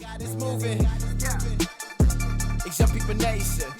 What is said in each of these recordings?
God is moving. It's Young People Nation.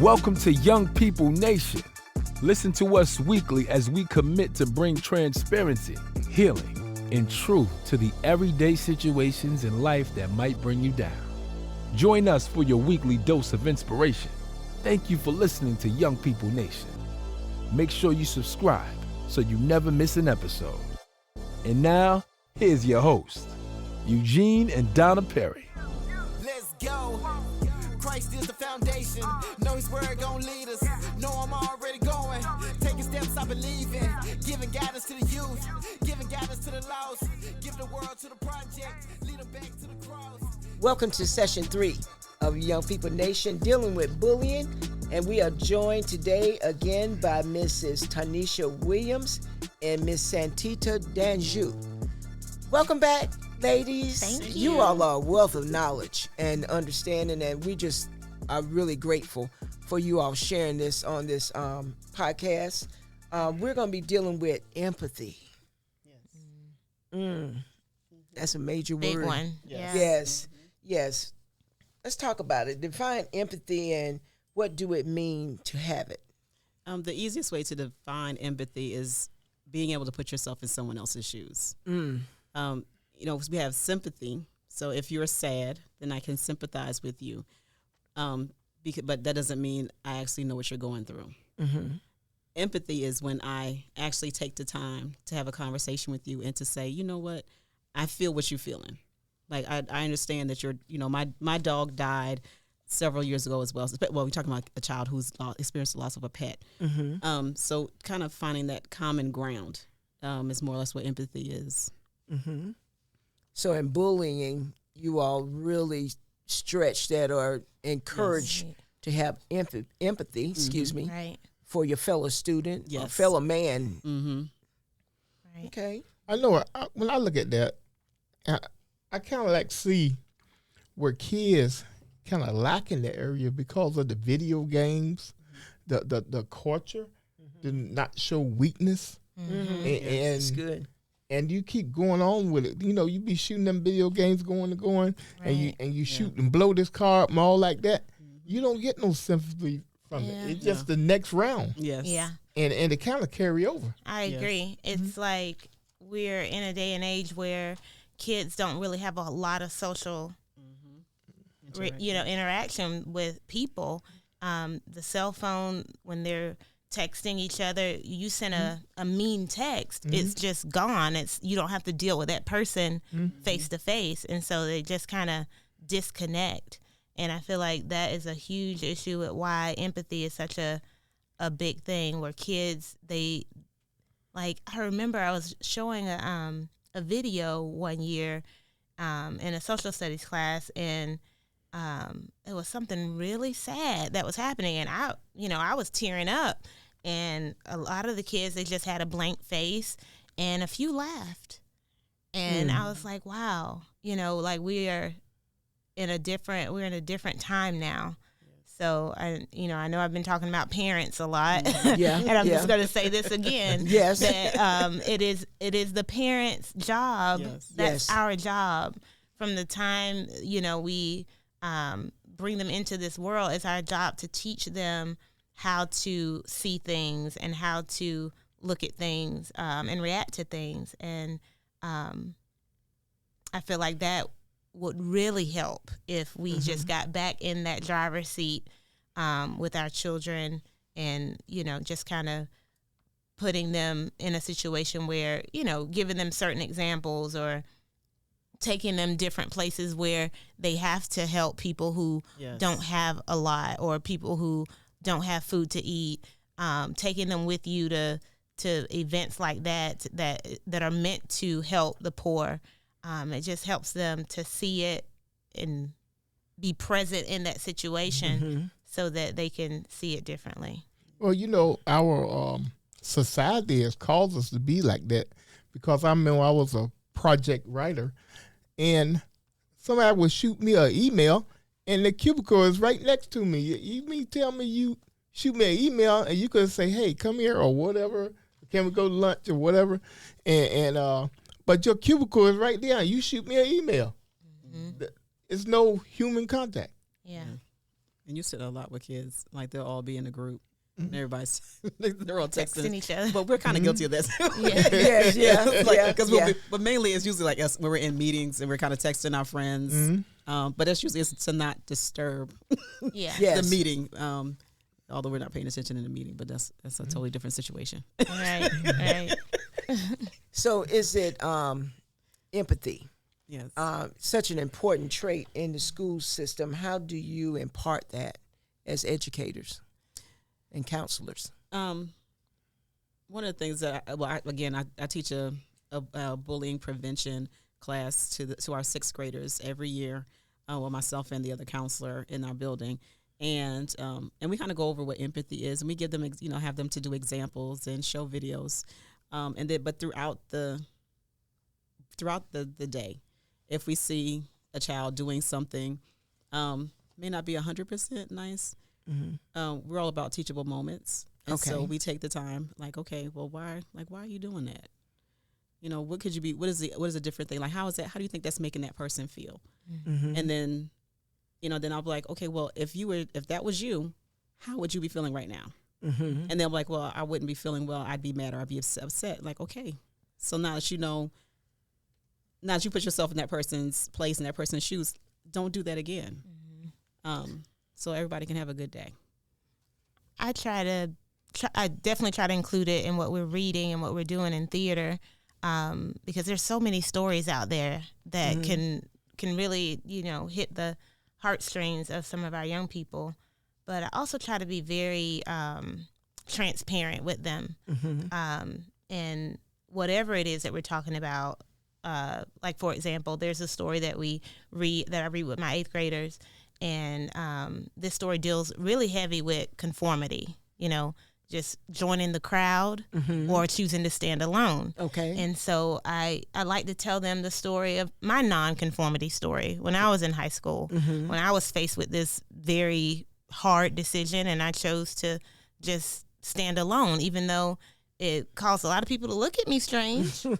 Welcome to Young People Nation. Listen to us weekly as we commit to bring transparency, healing, and truth to the everyday situations in life that might bring you down. Join us for your weekly dose of inspiration. Thank you for listening to Young People Nation. Make sure you subscribe so you never miss an episode. And now, here's your host, Eugene and Donna Perry. Let's go. Christ is the foundation. Know his word gon' lead us. Know I'm already going. Taking steps I believe in. Giving guidance to the youth. Giving guidance to the lost. Give the world to the project. Lead them back to the cross. Welcome to session 3 of Young People Nation, dealing with bullying. And we are joined today again by Mrs. Tanisha Williams and Miss Santita Danjou. Welcome back, ladies. Thank You you. all are a wealth of knowledge and understanding, and we just are really grateful for you all sharing this on this podcast. We're going to be dealing with empathy. That's a major Big word. one. Yes. Yes. Let's talk about it. Define empathy and what do it mean to have it? The easiest way to define empathy is being able to put yourself in someone else's shoes. We have sympathy. So if you're sad, then I can sympathize with you. But that doesn't mean I actually know what you're going through. Empathy is when I actually take the time to have a conversation with you and to say, you know what, I feel what you're feeling. Like, I understand that my dog died several years ago as well. Well, we're talking about a child who's experienced the loss of a pet. So kind of finding that common ground is more or less what empathy is. So in bullying, you all really stretch that or encourage to have empathy, Right. for your fellow student or Yes. fellow man. Right. Okay. I know when I look at that, I kind of like see where kids kind of lack in the area because of the video games, the culture, to not show weakness, It's and good. and you keep going on with it. You know, you be shooting them video games going, Right. and you shoot and blow this car up and all like that. You don't get no sympathy from it. It's just the next round, Yes. Yeah, and it kind of carry over. I agree. It's like we're in a day and age where kids don't really have a lot of social, interaction with people. The cell phone, when they're texting each other, you send a mean text, it's just gone. You don't have to deal with that person face to face, and so they just kind of disconnect. And I feel like that is a huge issue with why empathy is such a big thing, where kids, I remember I was showing a video one year in a social studies class, and it was something really sad that was happening, and I was tearing up, and a lot of the kids, they just had a blank face, and a few laughed, and I was like, wow, we're in a different time now. So I know I've been talking about parents a lot, Yeah, and I'm yeah. just going to say this again. Yes. That it is the parents' job. Yes. That's Yes. our job. From the time we bring them into this world, it's our job to teach them how to see things and how to look at things and react to things. And I feel like that would really help if we just got back in that driver's seat with our children, and just kind of putting them in a situation where giving them certain examples, or taking them different places where they have to help people who don't have a lot, or people who don't have food to eat, taking them with you to events like that are meant to help the poor. It just helps them to see it and be present in that situation so that they can see it differently. Well, our society has caused us to be like that, because I remember I was a project writer, and somebody would shoot me an email, and the cubicle is right next to me. You mean tell me you shoot me an email, and you could say, hey, come here, or whatever, can we go to lunch or whatever, But your cubicle is right there. You shoot me an email. It's no human contact. Yeah. And you sit a lot with kids. Like they'll all be in a group. And everybody's they're all Texting each other. But we're kind of guilty of that. Yeah. But mainly it's usually like us when we're in meetings and we're kind of texting our friends. But that's usually it's to not disturb Yeah. Yes. the meeting. Although we're not paying attention in the meeting, but that's a totally different situation. Right. So is it empathy? Yes. Such an important trait in the school system. How do you impart that as educators and counselors? One of the things that I teach a bullying prevention class to our sixth graders every year, with myself and the other counselor in our building, and we kind of go over what empathy is, and we give them have them to do examples and show videos, but throughout the day, if we see a child doing something, may not be 100% nice. We're all about teachable moments. And so we take the time, like, okay, well, why are you doing that? What could you be, what is a different thing? Like, how do you think that's making that person feel? And then, then I'll be like, okay, well, if that was you, how would you be feeling right now? And they'll be like, well, I wouldn't be feeling well. I'd be mad or I'd be upset. Like, okay. So now that now that you put yourself in that person's place, in that person's shoes, don't do that again. So everybody can have a good day. I definitely try to include it in what we're reading and what we're doing in theater, because there's so many stories out there that can really, hit the heartstrings of some of our young people. But I also try to be very transparent with them. And whatever it is that we're talking about, like, for example, there's a story that I read with my 8th graders. And this story deals really heavy with conformity, just joining the crowd or choosing to stand alone. Okay. And so I like to tell them the story of my nonconformity story when I was in high school, when I was faced with this very hard decision and I chose to just stand alone, even though it caused a lot of people to look at me strange. A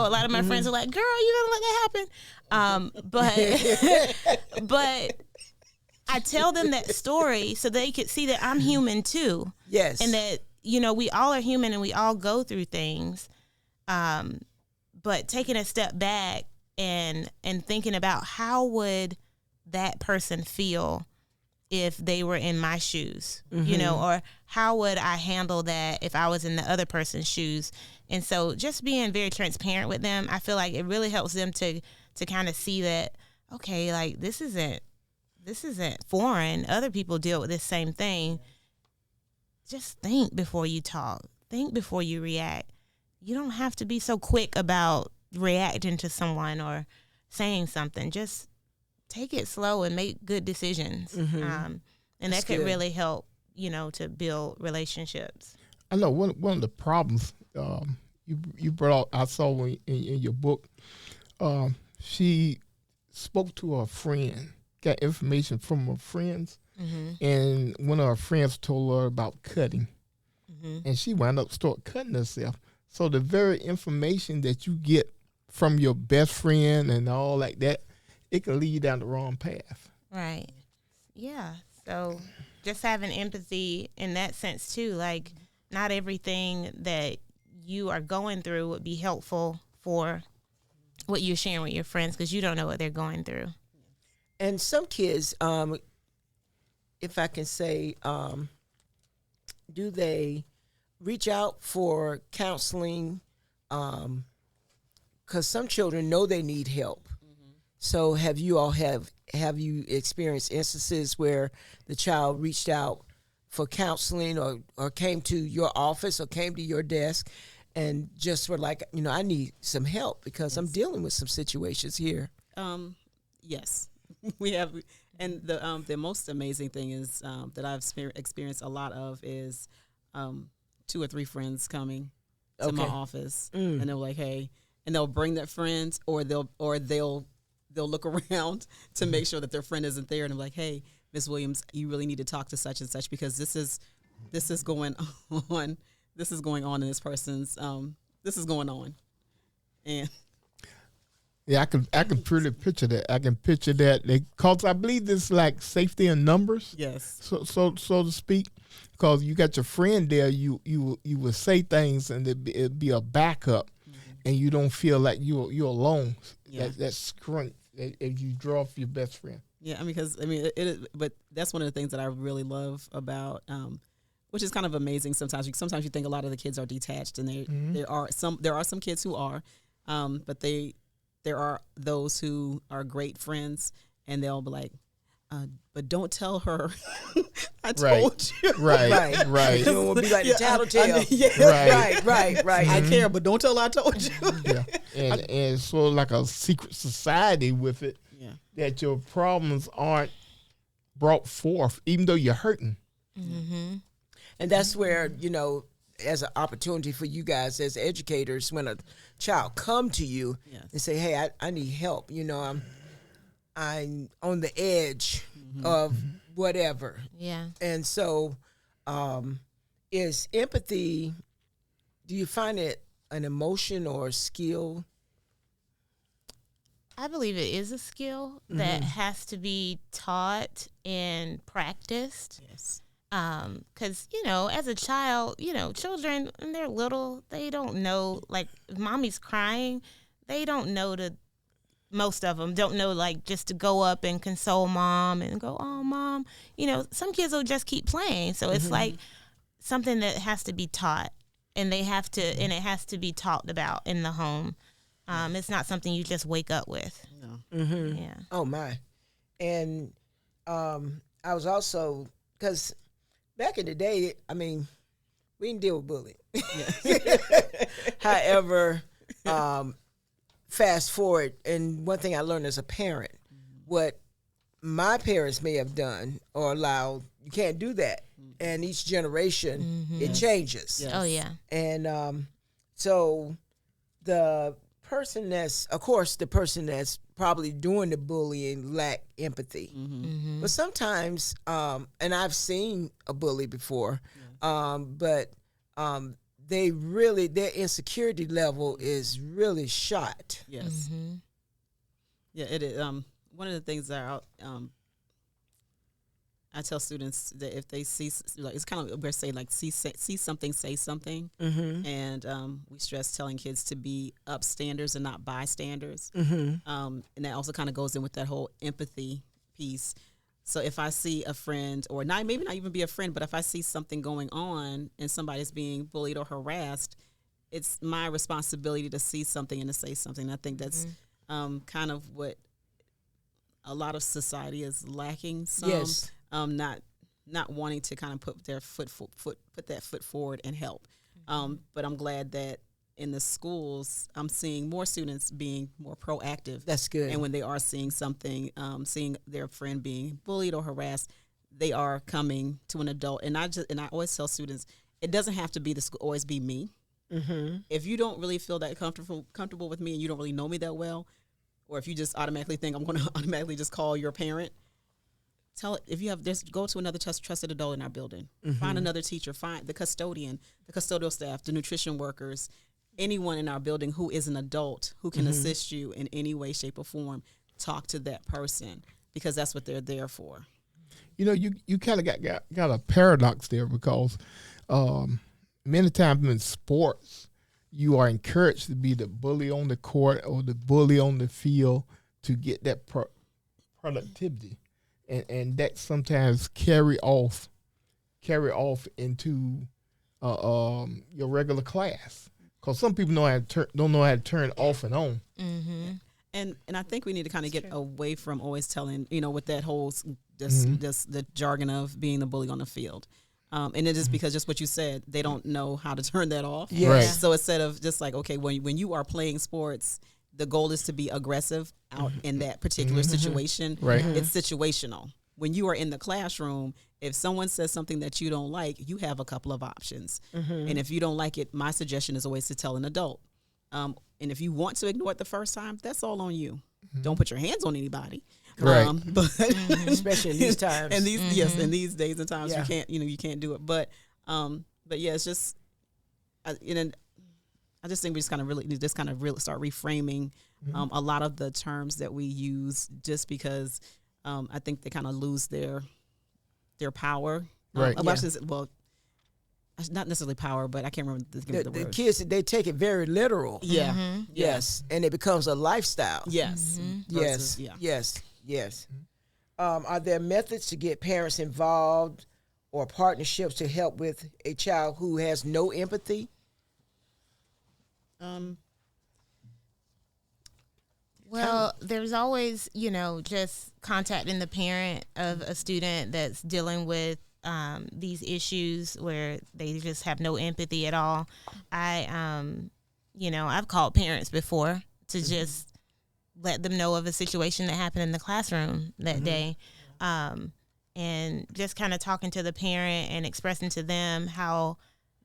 lot of my friends are like, girl, you don't let that happen. But I tell them that story so they could see that I'm human too. Yes. And that, we all are human and we all go through things. But taking a step back and thinking about how would that person feel if they were in my shoes, or how would I handle that if I was in the other person's shoes? And so just being very transparent with them, I feel like it really helps them to kind of see that, okay, like this isn't foreign. Other people deal with this same thing. Just think before you talk. Think before you react. You don't have to be so quick about reacting to someone or saying something. Just take it slow and make good decisions. And That's that could good. really help, to build relationships. I know one of the problems you brought out, I saw in your book, she spoke to her friend, got information from her friends, and one of her friends told her about cutting, and she wound up start cutting herself. So the very information that you get from your best friend and all like that, it can lead you down the wrong path. Right. Yeah. So just having empathy in that sense too, like not everything that you are going through would be helpful for what you're sharing with your friends because you don't know what they're going through. And some kids, if I can say, do they reach out for counseling? Because some children know they need help. So have you experienced instances where the child reached out for counseling or came to your office or came to your desk and just were like, I need some help because I'm dealing with some situations here? Yes, we have. And the most amazing thing is that I've experienced a lot of is 2 or 3 friends coming to my office and they're like, hey, and they'll bring their friends or they'll look around to make sure that their friend isn't there and I'm like, hey, Ms. Williams, you really need to talk to such and such because this is going on. This is going on in this person's. This is going on, and Yeah, I can pretty picture that. I can picture that because I believe this like safety in numbers. Yes. So to speak, because you got your friend there, you would say things and it'd be a backup, and you don't feel like you're alone. Yeah. That strength if you draw off your best friend. Yeah, because but that's one of the things that I really love about, which is kind of amazing. Sometimes you think a lot of the kids are detached, and there are some kids who are, but there are those who are great friends, and they'll be like, but don't tell her I told you. Right. You don't want to be like the tattletale. Right. I care, but don't tell her I told you. Yeah, and it's sort of like a secret society with it. Yeah. That your problems aren't brought forth, even though you're hurting. And that's where, as an opportunity for you guys as educators, when a child come to you and say, hey, I need help, I'm on the edge of whatever. Yeah. And so is empathy, do you find it an emotion or a skill? I believe it is a skill that has to be taught and practiced. Yes. Because, as a child, children, when they're little, they don't know, like, if mommy's crying, they don't know most of them don't know, like, just to go up and console mom and go, oh, mom. Some kids will just keep playing. So it's like something that has to be taught, and they have to, and it has to be talked about in the home. It's not something you just wake up with. No. Yeah. Oh, my. And I was also, because back in the day, we didn't deal with bullying. However, fast forward, and one thing I learned as a parent, what my parents may have done or allowed, you can't do that. And each generation, it changes. Yes. Oh, yeah. And so the person that's probably doing the bullying lack empathy. But sometimes, and I've seen a bully before, but their insecurity level is really shot. Yes. Yeah, it is. One of the things that I tell students that if they see, like, it's kind of, we're saying, like, see something, say something. And we stress telling kids to be upstanders and not bystanders. And that also kind of goes in with that whole empathy piece. So if I see a friend, or maybe not even be a friend, but if I see something going on and somebody's being bullied or harassed, it's my responsibility to see something and to say something. I think that's kind of what a lot of society is lacking. Yes. Not wanting to kind of put that foot forward and help. But I'm glad that in the schools, I'm seeing more students being more proactive. That's good. And when they are seeing something, seeing their friend being bullied or harassed, they are coming to an adult. And I always tell students, it doesn't have to be the school, always be me. If you don't really feel that comfortable with me, and you don't really know me that well, or if you just automatically think I'm going to automatically just call your parent, go to another trusted adult in our building. Find another teacher, find the custodian, the custodial staff, the nutrition workers, anyone in our building who is an adult who can assist you in any way, shape, or form. Talk to that person, because that's what they're there for. You kind of got a paradox there, because many times in sports, you are encouraged to be the bully on the court or the bully on the field to get that productivity. And that sometimes carry off into your regular class, because some people don't know how to turn off and on. And I think we need to kind of get away from always telling, with that whole the jargon of being the bully on the field. And it is because just what you said, they don't know how to turn that off. Yes. Right. So instead of just like, okay, when you are playing sports, the goal is to be aggressive out in that particular situation. Right. It's situational. When you are in the classroom, if someone says something that you don't like, you have a couple of options. And if you don't like it, my suggestion is always to tell an adult. And if you want to ignore it the first time, that's all on you. Don't put your hands on anybody. Right. But Especially in these times. and these in these days and times, you can't do it. But yeah, it's just, I I just think we just kind of really start reframing a lot of the terms that we use, just because I think they kind of lose their power. Right. Well, not necessarily power, but I can't remember the The word. kids, they take it very literal. Yeah. Yes, and it becomes a lifestyle. Yes. Yes. Versus- yeah. Yes. Are there methods to get parents involved or partnerships to help with a child who has no empathy? Well, there's always, just contacting the parent of a student that's dealing with these issues where they just have no empathy at all. I've called parents before to just let them know of a situation that happened in the classroom that day. And just kind of talking to the parent and expressing to them how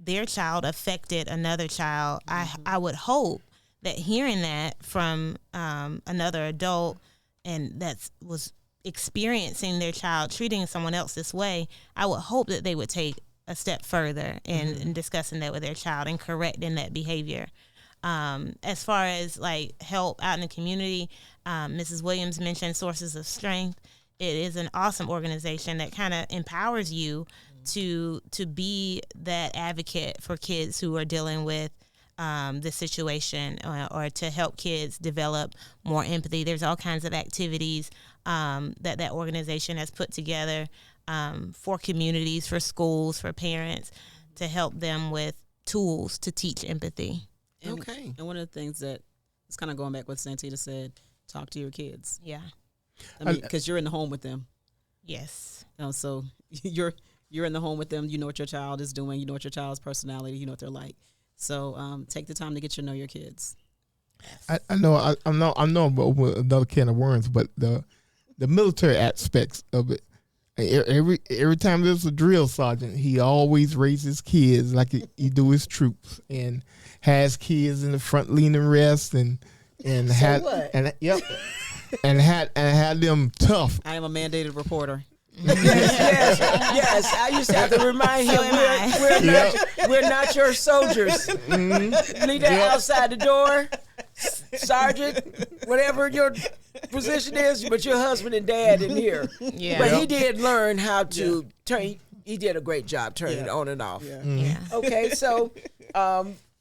their child affected another child. I would hope that hearing that from another adult and that was experiencing their child treating someone else this way, I would hope that they would take a step further in discussing that with their child and correcting that behavior. As far as like help out in the community, Mrs. Williams mentioned Sources of Strength. It is an awesome organization that kind of empowers you to be that advocate for kids who are dealing with this situation, or to help kids develop more empathy. There's all kinds of activities that organization has put together for communities, for schools, for parents, to help them with tools to teach empathy. Okay. And one of the things that is kind of going back what Santita said, talk to your kids. Yeah. I mean, because you're in the home with them. Yes. So you're in the home with them. You know what your child is doing. You know what your child's personality. You know what they're like. So take the time to get to know your kids. I know about another can of worms, but the military aspects of it. Every time there's a drill sergeant, he always raises kids like he do his troops, and has kids in the front leaning rest and had them tough. I am a mandated reporter. Yes. I used to have to remind him we're not your soldiers. Leave that outside the door, sergeant, whatever your position is, but your husband and dad in here. Yeah. But he did learn how to turn. He did a great job turning it on and off. Yeah. Okay, so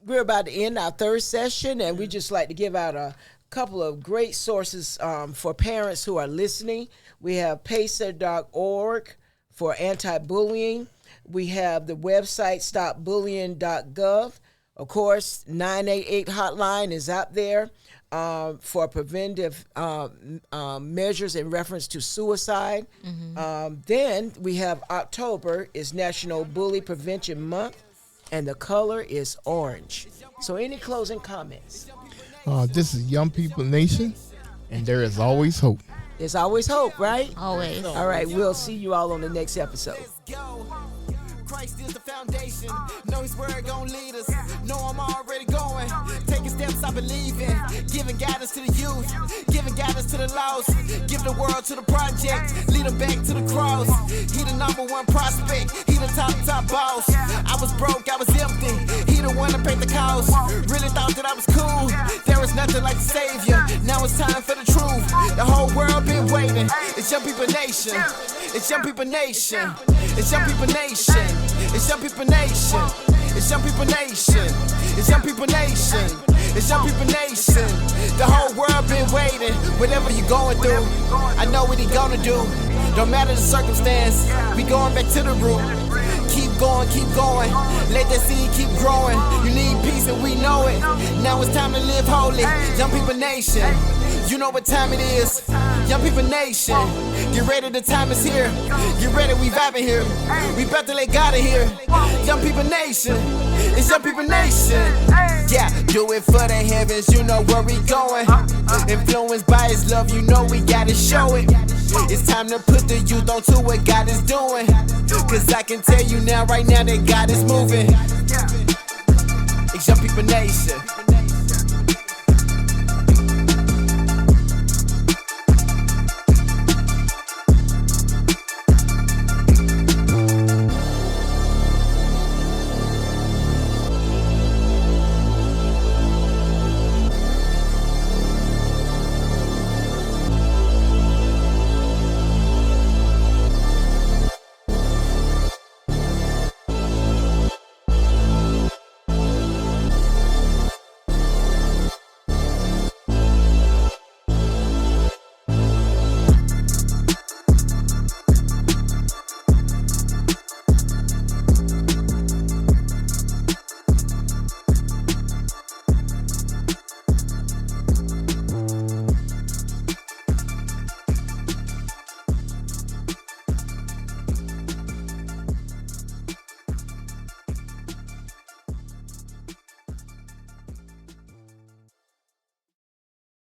we're about to end our third session, and we just like to give out a couple of great sources for parents who are listening. We have pacer.org for anti-bullying. We have the website stopbullying.gov. Of course, 988 hotline is out there for preventive measures in reference to suicide. Then we have October is National Bully Prevention Month, and the color is orange. So any closing comments? This is Young People Nation, and there is always hope. There's always hope, right? Always. All right, we'll see you all on the next episode. Go. Christ is the foundation. Know his word gon' lead us. Know I'm already going. Taking steps I believe in. Giving guidance to the youth. Giving guidance to the lost. Give the world to the project. Lead them back to the cross. He the number one prospect. He the top boss. I was broke, I was empty. He the one that paid the cost. Really thought that I was cool. There was nothing like the savior. Now it's time for the truth. The whole world been waiting. It's Young People Nation. It's Young People Nation. It's Young People Nation. It's Young People Nation. It's Young People Nation. It's Young People Nation. It's Young People Nation. The whole world been waiting. Whatever you going through, I know what he gonna do. Don't matter the circumstance, we going back to the root. Keep going, keep going. Let that seed keep growing. You need peace and we know it. Now it's time to live holy. Young People Nation. You know what time it is. Young People Nation. Get ready, the time is here. Get ready, we vibing here. We about to let God in here. Young People Nation. It's Young People Nation. Yeah, do it for the heavens, you know where we going. Influenced by his love, you know we gotta show it. It's time to put the youth onto what God is doing. Cause I can tell you now, right now, that God is moving. It's Young People Nation.